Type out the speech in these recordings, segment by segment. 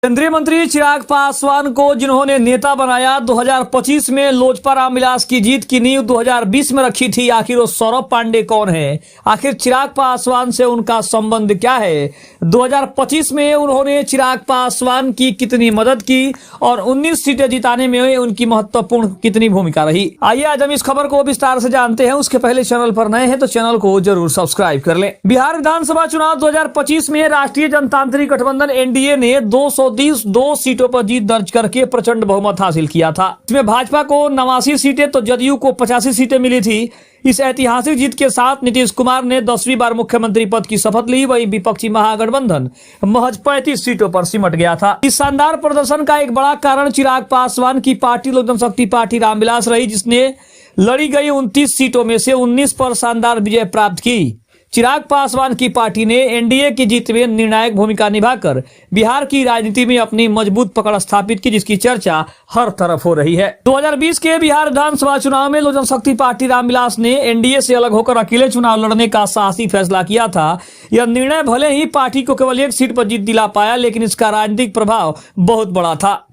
केंद्रीय मंत्री चिराग पासवान को जिन्होंने नेता बनाया 2025 में लोजपा रामविलास की जीत की नींव 2020 में रखी थी, आखिर वो सौरभ पांडे कौन है? आखिर चिराग पासवान से उनका संबंध क्या है? 2025 में उन्होंने चिराग पासवान की कितनी मदद की और 19 सीटें जिताने में उनकी महत्वपूर्ण कितनी भूमिका रही? आइए आज हम इस खबर को विस्तार से जानते हैं। उसके पहले चैनल पर नए हैं तो चैनल को जरूर सब्सक्राइब कर लें। बिहार विधानसभा चुनाव 2025 में राष्ट्रीय जनतांत्रिक गठबंधन एनडीए ने 2 सीटों पर जीत दर्ज करके प्रचंड बहुमत हासिल किया था। इसमें भाजपा को 89 सीटें तो जदयू को 85 सीटें मिली थी। इस ऐतिहासिक जीत के साथ नीतीश कुमार ने 10वीं बार मुख्यमंत्री पद की शपथ ली। वहीं विपक्षी महागठबंधन महज 35 सीटों पर सिमट गया था। इस शानदार प्रदर्शन का एक बड़ा कारण चिराग पासवान की पार्टी लोक जनशक्ति पार्टी रामविलास रही, जिसने लड़ी गई 29 सीटों में से 19 पर शानदार विजय प्राप्त की। चिराग पासवान की पार्टी ने एनडीए की जीत में निर्णायक भूमिका निभाकर बिहार की राजनीति में अपनी मजबूत पकड़ स्थापित की, जिसकी चर्चा हर तरफ हो रही है। 2020 के बिहार विधानसभा चुनाव में लोक जनशक्ति पार्टी रामविलास ने एनडीए से अलग होकर अकेले चुनाव लड़ने का साहसी फैसला किया था। यह निर्णय भले ही पार्टी को केवल 1 सीट पर जीत दिला पाया, लेकिन इसका राजनीतिक प्रभाव बहुत बड़ा था।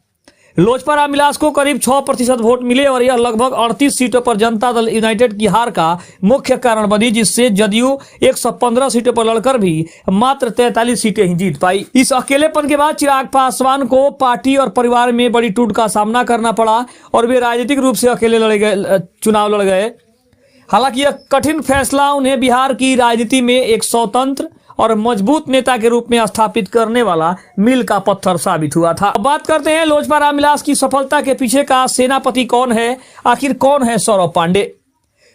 लोजपा रामविलास को करीब 6% वोट मिले और यह लगभग 38 सीटों पर जनता दल यूनाइटेड की हार का मुख्य कारण बनी, जिससे जदयू 115 सीटों पर लड़कर भी मात्र 43 सीटें ही जीत पाई। इस अकेलेपन के बाद चिराग पासवान को पार्टी और परिवार में बड़ी टूट का सामना करना पड़ा और वे राजनीतिक रूप से अकेले चुनाव लड़ गए। हालांकि यह कठिन फैसला उन्हें बिहार की राजनीति में एक स्वतंत्र और मजबूत नेता के रूप में स्थापित करने वाला मील का पत्थर साबित हुआ था। अब बात करते हैं लोजपा रामविलास की सफलता के पीछे का सेनापति कौन है? आखिर कौन है सौरभ पांडे?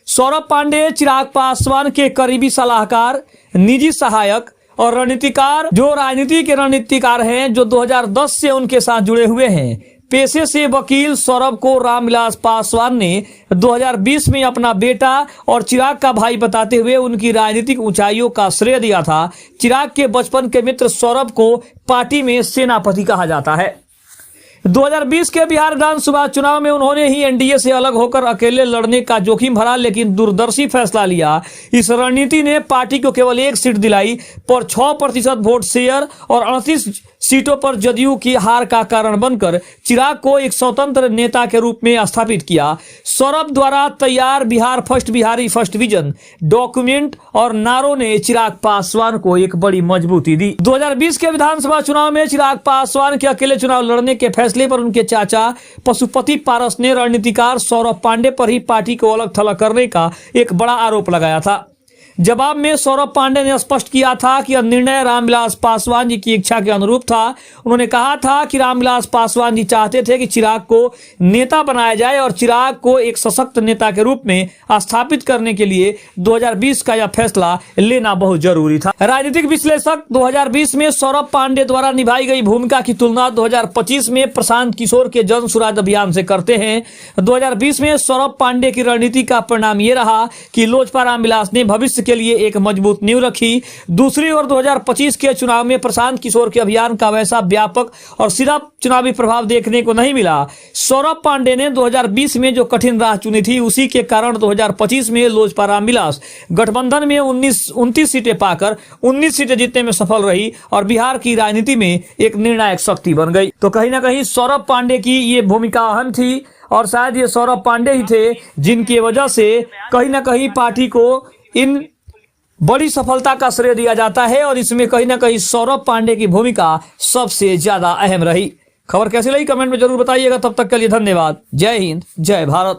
सौरभ पांडे चिराग पासवान के करीबी सलाहकार, निजी सहायक और रणनीतिकार, जो राजनीति के रणनीतिकार हैं, जो 2010 से उनके साथ जुड़े हुए हैं। पेशे से वकील सौरभ को रामविलास पासवान ने 2020 में अपना बेटा और चिराग का भाई बताते हुए उनकी राजनीतिक ऊंचाइयों का श्रेय दिया था। चिराग के बचपन के मित्र सौरभ को पार्टी में सेनापति कहा जाता है। 2020 के बिहार विधानसभा चुनाव में उन्होंने ही एनडीए से अलग होकर अकेले लड़ने का जोखिम भरा लेकिन दूरदर्शी फैसला लिया। इस रणनीति ने पार्टी को केवल 1 सीट दिलाई, पर 6% वोट शेयर और 38 सीटों पर जदयू की हार का कारण बनकर चिराग को एक स्वतंत्र नेता के रूप में स्थापित किया। सौरभ द्वारा तैयार Bihar first, Bihari first vision document और नारों ने चिराग पासवान को एक बड़ी मजबूती दी। 2020 के विधानसभा चुनाव में चिराग पासवान के अकेले चुनाव लड़ने के फैसले पर उनके चाचा पशुपति पारस ने रणनीतिकार सौरभ पांडे पर ही पार्टी को अलग थलग करने का एक बड़ा आरोप लगाया था। जवाब में सौरभ पांडे ने स्पष्ट किया था कि यह निर्णय रामविलास पासवान जी की इच्छा के अनुरूप था। उन्होंने कहा था कि रामविलास पासवान जी चाहते थे कि चिराग को नेता बनाया जाए और चिराग को एक सशक्त नेता के रूप में स्थापित करने के लिए 2020 का यह फैसला लेना बहुत जरूरी था। राजनीतिक विश्लेषक 2020 में सौरभ पांडे द्वारा निभाई गई भूमिका की तुलना 2025 में प्रशांत किशोर के जन सुराज अभियान से करते हैं। 2020 में सौरभ पांडे की रणनीति का परिणाम यह रहा कि लोजपा रामविलास ने भविष्य के लिए एक मजबूत नींव रखी। दूसरी ओर 2025 के चुनाव में प्रशांत किशोर के अभियान का वैसा व्यापक और सीधा चुनावी प्रभाव देखने को नहीं मिला। सौरभ पांडे ने 2020 में जो कठिन राह चुनी थी, उसी के कारण 2025 में लोजपा रामविलास गठबंधन में 29 सीटें पाकर 19 सीटें जीतने में सफल रही और बिहार की राजनीति में एक निर्णायक शक्ति बन गई। तो कहीं ना कहीं सौरभ पांडे की ये भूमिका अहम थी और शायद ये सौरभ पांडे ही थे जिनकी वजह से कहीं ना कहीं पार्टी को इन बड़ी सफलता का श्रेय दिया जाता है और इसमें कहीं ना कहीं सौरभ पांडे की भूमिका सबसे ज्यादा अहम रही। खबर कैसी लगी कमेंट में जरूर बताइएगा। तब तक के लिए धन्यवाद। जय हिंद, जय भारत।